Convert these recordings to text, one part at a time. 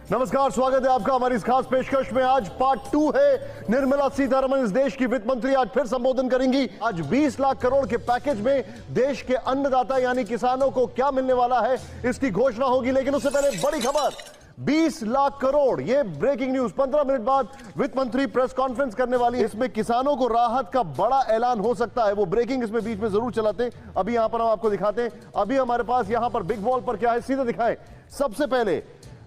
नमस्कार, स्वागत है आपका हमारी इस खास पेशकश में। आज पार्ट 2 है। निर्मला सीतारमण इस देश की वित्त मंत्री आज फिर संबोधन करेंगी। आज 20 लाख करोड़ के पैकेज में देश के अन्नदाता यानी किसानों को क्या मिलने वाला है, इसकी घोषणा होगी। लेकिन उससे पहले बड़ी खबर, 20 लाख करोड़, ये ब्रेकिंग न्यूज। 15 मिनट बाद वित्त मंत्री प्रेस कॉन्फ्रेंस करने वाली है। इसमें किसानों को राहत का बड़ा ऐलान हो सकता है। वो ब्रेकिंग इसमें बीच में जरूर चलाते हैं। अभी यहां पर हम आपको दिखाते हैं। अभी हमारे पास यहां पर बिग वॉल पर क्या है, सीधे दिखाएं। सबसे पहले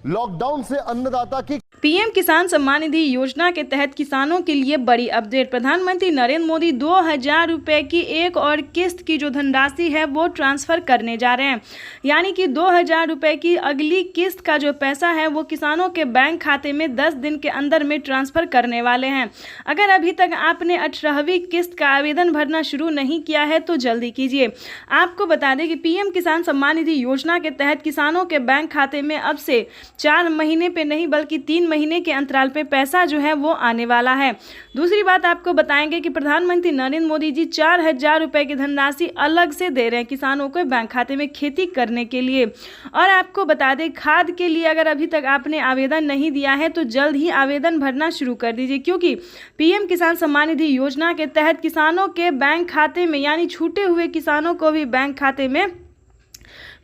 लॉकडाउन से अन्नदाता की पीएम किसान सम्मान निधि योजना के तहत किसानों के लिए बड़ी अपडेट। प्रधानमंत्री नरेंद्र मोदी 2000 रुपए की एक और किस्त की जो धनराशि है वो ट्रांसफर करने जा रहे हैं। यानी कि 2000 रुपए की अगली किस्त का जो पैसा है वो किसानों के बैंक खाते में 10 दिन के अंदर में ट्रांसफर करने वाले हैं। अगर अभी तक आपने 18वीं किस्त का आवेदन भरना शुरू नहीं किया है तो जल्दी कीजिए। आपको बता दें कि पीएम किसान सम्मान निधि योजना के तहत किसानों के बैंक खाते में अब से 4 महीने पे नहीं बल्कि 3 महीने के अंतराल पे पैसा जो है वो आने वाला है। दूसरी बात आपको बताएंगे कि प्रधानमंत्री नरेंद्र मोदी जी 4000 रुपए की धनराशि अलग से दे रहे हैं किसानों को बैंक खाते में खेती करने के लिए। और आपको बता दें, खाद के लिए अगर अभी तक आपने आवेदन नहीं दिया है तो जल्द ही आवेदन भरना शुरू कर दीजिए, क्योंकि पीएम किसान सम्मान निधि योजना के तहत किसानों के बैंक खाते में यानी छूटे हुए किसानों को भी बैंक खाते में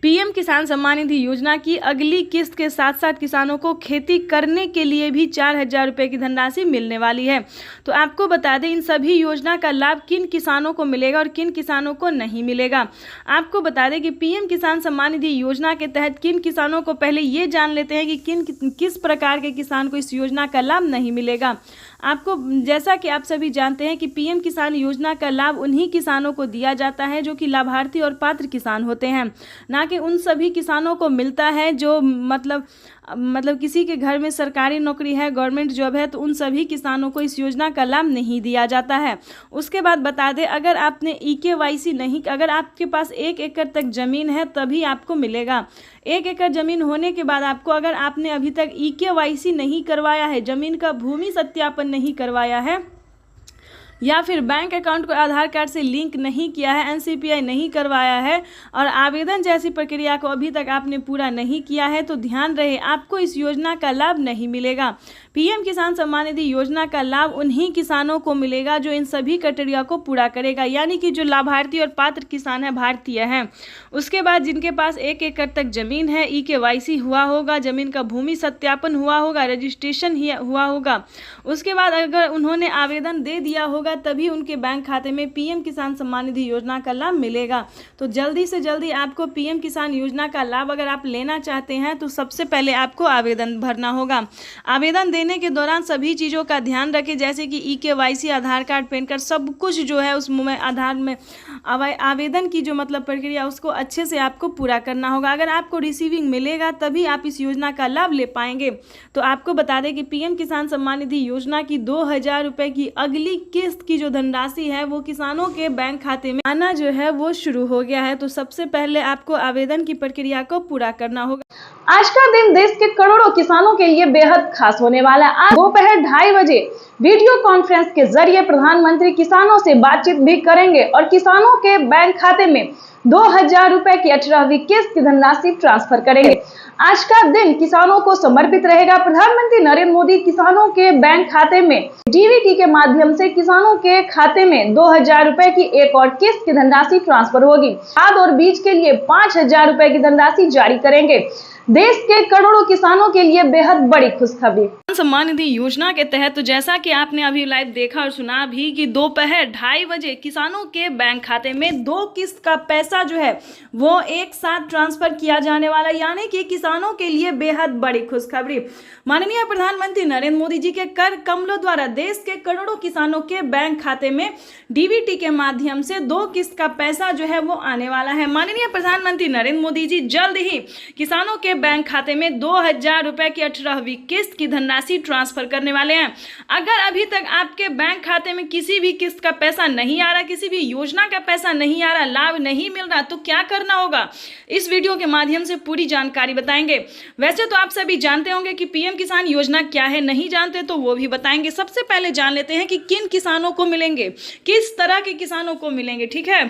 पीएम किसान सम्मान निधि योजना की अगली किस्त के साथ साथ किसानों को खेती करने के लिए भी 4000 रुपए की धनराशि मिलने वाली है। तो आपको बता दें इन सभी योजना का लाभ किन किसानों को मिलेगा और किन किसानों को नहीं मिलेगा। आपको बता दें कि पीएम किसान सम्मान निधि योजना के तहत किन किसानों को, पहले ये जान लेते हैं कि किस प्रकार के किसान को इस योजना का लाभ नहीं मिलेगा। आपको, जैसा कि आप सभी जानते हैं कि पीएम किसान योजना का लाभ उन्हीं किसानों को दिया जाता है जो कि लाभार्थी और पात्र किसान होते हैं, ना कि उन सभी किसानों को मिलता है जो मतलब किसी के घर में सरकारी नौकरी है, गवर्नमेंट जॉब है, तो उन सभी किसानों को इस योजना का लाभ नहीं दिया जाता है। उसके बाद बता दें, अगर आपने EKYC नहीं, अगर आपके पास 1 एकड़ तक ज़मीन है तभी आपको मिलेगा। 1 एकड़ ज़मीन होने के बाद आपको, अगर आपने अभी तक EKYC नहीं करवाया है, ज़मीन का भूमि सत्यापन नहीं करवाया है, या फिर बैंक अकाउंट को आधार कार्ड से लिंक नहीं किया है, NCPI नहीं करवाया है और आवेदन जैसी प्रक्रिया को अभी तक आपने पूरा नहीं किया है, तो ध्यान रहे आपको इस योजना का लाभ नहीं मिलेगा। पीएम किसान सम्मान निधि योजना का लाभ उन्हीं किसानों को मिलेगा जो इन सभी क्राइटेरिया को पूरा करेगा, यानी कि जो लाभार्थी और पात्र किसान है, भारतीय हैं। उसके बाद जिनके पास 1 एकड़ तक ज़मीन है, EKYC हुआ होगा, ज़मीन का भूमि सत्यापन हुआ होगा, रजिस्ट्रेशन हुआ होगा, उसके बाद अगर उन्होंने आवेदन दे दिया होगा तभी उनके बैंक खाते में पीएम किसान सम्मान निधि योजना का लाभ मिलेगा। तो जल्दी से जल्दी आपको पीएम किसान योजना का लाभ अगर आप लेना चाहते हैं तो सबसे पहले आपको आवेदन भरना होगा। आवेदन देने के दौरान सभी चीज़ों का ध्यान रखें, जैसे कि EKYC, आधार कार्ड, पैन कार्ड, सब कुछ जो है उसमें आधार में आवेदन की जो प्रक्रिया उसको अच्छे से आपको पूरा करना होगा। अगर आपको रिसीविंग मिलेगा तभी आप इस योजना का लाभ ले पाएंगे। तो आपको बता दें कि पीएम किसान सम्मान निधि योजना की 2000 रुपए की अगली किस्त की जो धनराशि है वो किसानों के बैंक खाते में आना जो है वो शुरू हो गया है। तो सबसे पहले आपको आवेदन की प्रक्रिया को पूरा करना होगा। आज का दिन देश के करोड़ों किसानों के लिए बेहद खास होने वाला है। आज दोपहर 2:30 बजे वीडियो कॉन्फ्रेंस के जरिए प्रधानमंत्री किसानों से बातचीत भी करेंगे और किसानों के बैंक खाते में 2000 रुपए की 18वीं किस्त की धनराशि ट्रांसफर करेंगे। आज का दिन किसानों को समर्पित रहेगा। प्रधानमंत्री नरेंद्र मोदी किसानों के बैंक खाते में DBT के माध्यम से किसानों के खाते में 2000 रुपए की एक और किस्त की धनराशि ट्रांसफर होगी। खाद और बीज के लिए 5000 रुपए की धनराशि जारी करेंगे। देश के करोड़ों किसानों के लिए बेहद बड़ी खुशखबरी। सम्मान निधि योजना के तहत तो जैसा कि आपने अभी लाइव देखा और सुना भी कि दोपहर 2:30 बजे किसानों के बैंक खाते में 2 किस्त का पैसा जो है वो एक साथ ट्रांसफर किया जाने वाला, यानी कि किसानों के लिए बेहद बड़ी खुशखबरी। माननीय प्रधानमंत्री नरेंद्र मोदी जी के कर कमलों द्वारा देश के करोड़ों किसानों के बैंक खाते में DBT के माध्यम से 2 किस्त का पैसा जो है वो आने वाला है। माननीय प्रधानमंत्री नरेंद्र मोदी जी जल्द ही किसानों के बैंक खाते में 2000 रुपए की 18वीं किस्त की धनराशि ट्रांसफर करने वाले हैं। अगर अभी तक आपके बैंक खाते में किसी भी किस्त का पैसा नहीं आ रहा, किसी भी योजना का पैसा नहीं आ रहा, लाभ नहीं मिल रहा, तो क्या करना होगा, इस वीडियो के माध्यम से पूरी जानकारी बताएंगे। वैसे तो आप सभी जानते होंगे कि पीएम किसान योजना क्या है, नहीं जानते तो वो भी बताएंगे। सबसे पहले जान लेते हैं कि किन किसानों को मिलेंगे, किस तरह के किसानों को मिलेंगे। ठीक है,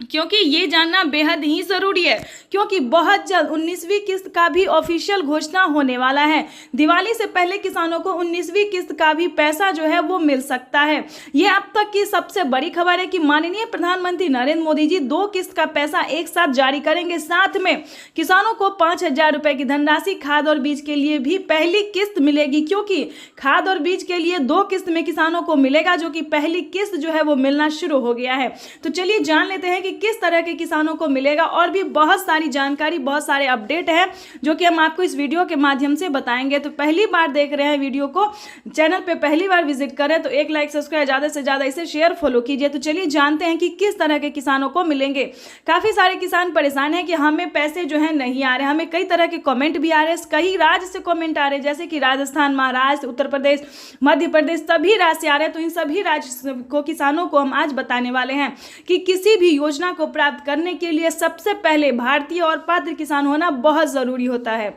क्योंकि ये जानना बेहद ही ज़रूरी है, क्योंकि बहुत जल्द 19वीं किस्त का भी ऑफिशियल घोषणा होने वाला है। दिवाली से पहले किसानों को 19वीं किस्त का भी पैसा जो है वो मिल सकता है। ये अब तक की सबसे बड़ी खबर है कि माननीय प्रधानमंत्री नरेंद्र मोदी जी 2 किस्त का पैसा एक साथ जारी करेंगे। साथ में किसानों को 5,000 रुपये की धनराशि खाद और बीज के लिए भी पहली किस्त मिलेगी, क्योंकि खाद और बीज के लिए 2 किस्त में किसानों को मिलेगा, जो कि पहली किस्त जो है वो मिलना शुरू हो गया है। तो चलिए जान लेते हैं कि किस तरह के किसानों को मिलेगा, और भी बहुत सारी जानकारी, बहुत सारे अपडेट हैं जो कि हम आपको इस वीडियो के माध्यम से बताएंगे। तो पहली बार देख रहे हैं वीडियो को, चैनल पे पहली बार विजिट करें तो एक लाइक, सब्सक्राइब, ज़्यादा से ज़्यादा इसे शेयर, फॉलो कीजिए। तो चलिए जानते हैं कि किस तरह के किसानों को मिलेंगे। काफ़ी सारे किसान परेशान हैं कि हमें पैसे जो है नहीं आ रहे। हमें कई तरह के कमेंट भी आ रहे हैं, कई राज्य से कमेंट आ रहे हैं, जैसे कि राजस्थान, महाराष्ट्र, उत्तर प्रदेश, मध्य प्रदेश, सभी राज्य से आ रहे हैं। तो इन सभी राज्य को किसानों को हम आज बताने वाले हैं कि किसी भी योजना को प्राप्त करने के लिए सबसे पहले भारतीय और पात्र किसान होना बहुत जरूरी होता है।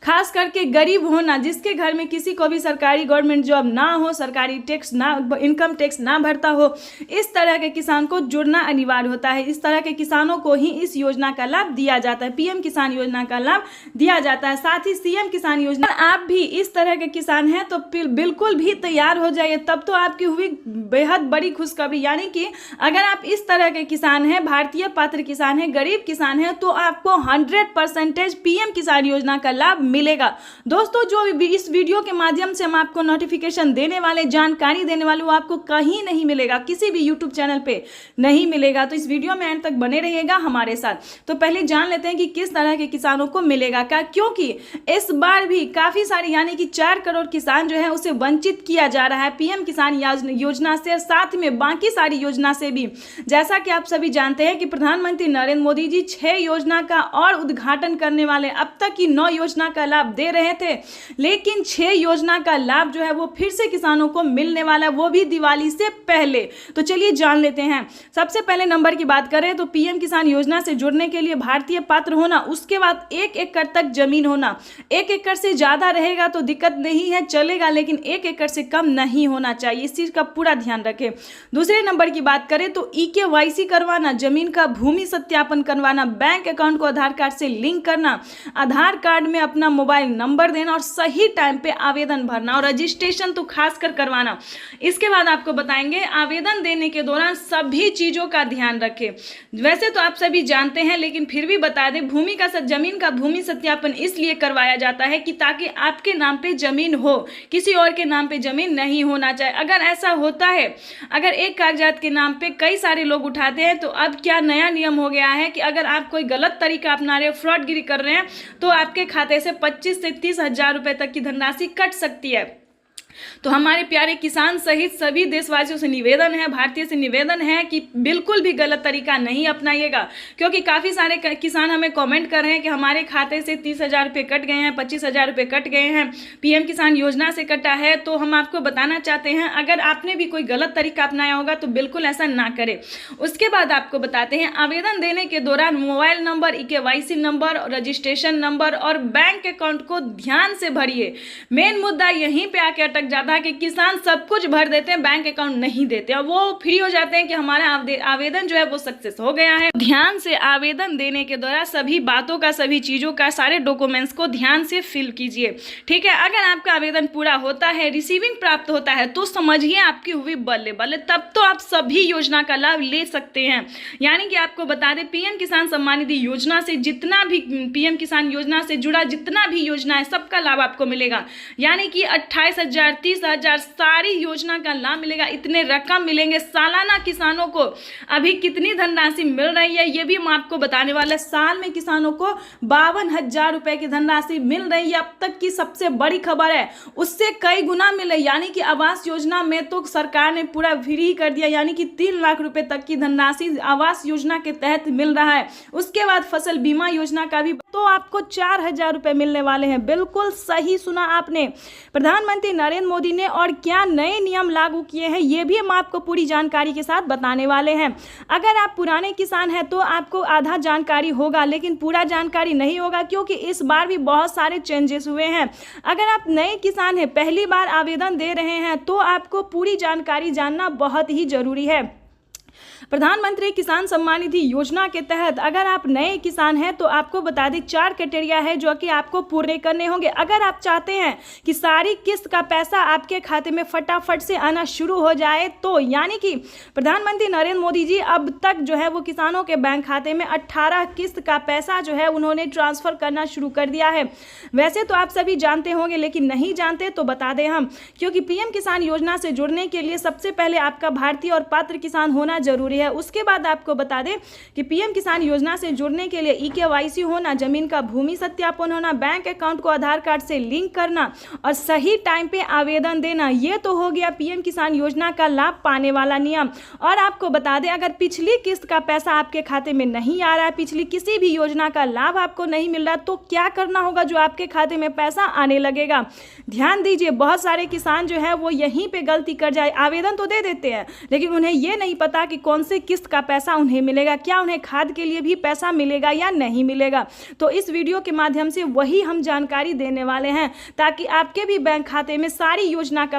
खास करके गरीब होना, जिसके घर में किसी को भी सरकारी गवर्नमेंट जॉब ना हो, सरकारी टैक्स ना, इनकम टैक्स ना भरता हो, इस तरह के किसान को जुड़ना अनिवार्य होता है। इस तरह के किसानों को ही इस योजना का लाभ दिया जाता है, पीएम किसान योजना का लाभ दिया जाता है। साथ ही सीएम किसान योजना, आप भी इस तरह के किसान हैं तो बिल्कुल भी तैयार हो जाइए, तब तो आपकी हुई बेहद बड़ी खुशखबरी। यानी कि अगर आप इस तरह के किसान हैं, भारतीय पात्र किसान हैं, गरीब किसान हैं, तो आपको 100% पीएम किसान योजना का लाभ मिलेगा। दोस्तों, जो इस वीडियो के माध्यम से हम आपको नोटिफिकेशन देने वाले, जानकारी देने वाले, वो आपको कहीं नहीं मिलेगा, किसी भी यूट्यूब चैनल पे नहीं मिलेगा। तो इस वीडियो में अंत तक बने रहिएगा हमारे साथ। तो पहले जान लेते हैं कि किस तरह के किसानों को मिलेगा क्या, क्योंकि इस बार भी काफी सारे यानी कि 4 करोड़ किसान जो है उसे वंचित किया जा रहा है पीएम किसान योजना से, साथ में बाकी सारी योजना से भी। जैसा कि आप सभी जानते हैं कि प्रधानमंत्री नरेंद्र मोदी जी 6 योजना का और उद्घाटन करने वाले, अब तक की 9 योजना का लाभ दे रहे थे, लेकिन 6 योजना का लाभ जो है वो फिर से किसानों को मिलने वाला है, वो भी दिवाली से पहले। तो चलिए जान लेते हैं। सबसे पहले नंबर की बात करें तो पीएम किसान योजना से जुड़ने के लिए भारतीय पात्र होना, उसके बाद 1 एकड़ तक जमीन होना। 1 एकड़ से ज्यादा रहेगा तो दिक्कत नहीं है, चलेगा, लेकिन 1 एकड़ से कम नहीं होना चाहिए, इस चीज का पूरा ध्यान रखें। दूसरे नंबर की बात करें तो EKYC करवाना, जमीन का भूमि सत्यापन करवाना, बैंक अकाउंट को आधार कार्ड से लिंक करना, आधार कार्ड में अपना मोबाइल नंबर देना और सही टाइम पे आवेदन भरना, और रजिस्ट्रेशन तो खासकर करवाना। इसके बाद आपको बताएंगे आवेदन देने के दौरान सभी चीजों का ध्यान रखें। वैसे तो आप सभी जानते हैं, लेकिन फिर भी बता दें, जमीन का भूमि सत्यापन इसलिए करवाया जाता है कि ताकि आपके नाम पे जमीन हो, किसी और के नाम पे जमीन नहीं होना चाहिए। अगर ऐसा होता है, अगर एक कागजात के नाम पे कई सारे लोग उठाते हैं, तो अब क्या नया नियम हो गया है कि अगर आप कोई गलत तरीका अपना रहे हो, फ्रॉडगिरी कर रहे हैं, तो आपके खाते से 25 से 30 हजार रुपए तक की धनराशि कट सकती है। तो हमारे प्यारे किसान सहित सभी देशवासियों से निवेदन है, भारतीय से निवेदन है कि बिल्कुल भी गलत तरीका नहीं अपनाइएगा, क्योंकि काफ़ी सारे किसान हमें कमेंट कर रहे हैं कि हमारे खाते से 30,000 रुपये कट गए हैं, 25,000 रुपये कट गए हैं, पीएम किसान योजना से कटा है। तो हम आपको बताना चाहते हैं, अगर आपने भी कोई गलत तरीका अपनाया होगा तो बिल्कुल ऐसा ना करें। उसके बाद आपको बताते हैं, आवेदन देने के दौरान mobile number, EKYC number, registration number और बैंक अकाउंट को ध्यान से भरिए। मेन मुद्दा यहीं पर आके अटक जाता है कि किसान सब कुछ भर देते हैं, बैंक अकाउंट नहीं देते, और वो फ्री हो जाते हैं कि हमारा आवेदन जो है वो सक्सेस हो गया है। ध्यान से आवेदन देने के दौरान सभी बातों का, सभी चीजों का, सारे डॉक्यूमेंट्स को ध्यान से फिल कीजिए, ठीक है। अगर आपका आवेदन पूरा होता है, रिसीविंग प्राप्त होता है, तो समझिए आपकी हुई बल्ले बल्ले, तब तो आप सभी योजना का लाभ ले सकते हैं। यानी कि आपको बता दें, पीएम किसान सम्मान निधि योजना से जितना भी, पीएम किसान योजना से जुड़ा जितना भी योजना है, सबका लाभ आपको मिलेगा। यानी कि 28,000, 30,000 सारी योजना का लाभ मिलेगा। इतने रकम मिलेंगे सालाना किसानों को। अभी कितनी धनराशि मिल रही है ये भी हम आपको बताने वाले। साल में किसानों को 52,000 रुपए की धनराशि मिल रही है, अब तक की सबसे बड़ी खबर है। उससे कई गुना मिले, यानी कि आवास योजना में तो सरकार ने पूरा फ्री कर दिया, यानी कि 3 लाख रुपए तक की धनराशि आवास योजना के तहत मिल रहा है। उसके बाद फसल बीमा योजना का भी तो आपको 4,000 रुपए मिलने वाले हैं। बिल्कुल सही सुना आपने। प्रधानमंत्री नरेंद्र मोदी ने और क्या नए नियम लागू किए हैं, ये भी हम आपको पूरी जानकारी के साथ बताने वाले हैं। अगर आप पुराने किसान हैं तो आपको आधा जानकारी होगा, लेकिन पूरा जानकारी नहीं होगा, क्योंकि इस बार भी बहुत सारे चेंजेस हुए हैं। अगर आप नए किसान हैं, पहली बार आवेदन दे रहे हैं, तो आपको पूरी जानकारी जानना बहुत ही जरूरी है। प्रधानमंत्री किसान सम्मान निधि योजना के तहत अगर आप नए किसान हैं तो आपको बता दें 4 क्राइटेरिया है जो कि आपको पूरे करने होंगे अगर आप चाहते हैं कि सारी किस्त का पैसा आपके खाते में फटाफट से आना शुरू हो जाए। तो यानी कि प्रधानमंत्री नरेंद्र मोदी जी अब तक जो है वो किसानों के बैंक खाते में 18 किस्त का पैसा जो है उन्होंने ट्रांसफर करना शुरू कर दिया है। वैसे तो आप सभी जानते होंगे लेकिन नहीं जानते तो बता दें हम, क्योंकि पीएम किसान योजना से जुड़ने के लिए सबसे पहले आपका भारतीय और पात्र किसान होना जरूरी है। उसके बाद आपको बता दें कि पीएम किसान योजना से जुड़ने के लिए eKYC होना, जमीन का भूमि सत्यापन होना, बैंक अकाउंट को आधार कार्ड से लिंक करना और सही टाइम पे आवेदन देना, ये तो हो गया पीएम किसान योजना का लाभ पाने वाला नियम। और आपको बता दें अगर पिछली किस्त का पैसा आपके खाते में नहीं आ रहा है, पिछली किसी भी योजना का लाभ आपको नहीं मिल रहा, तो क्या करना होगा जो आपके खाते में पैसा आने लगेगा। ध्यान दीजिए, बहुत सारे किसान जो है वो यहीं पे गलती कर जाए, आवेदन तो दे देते हैं लेकिन उन्हें ये नहीं पता कि कौन से किस्त का पैसा उन्हें मिलेगा, क्या उन्हें खाद के लिए भी पैसा मिलेगा या नहीं मिलेगा। तो इस वीडियो के माध्यम से वही हम जानकारी देने वाले हैं ताकि आपके भी बैंक खाते में सारी योजना का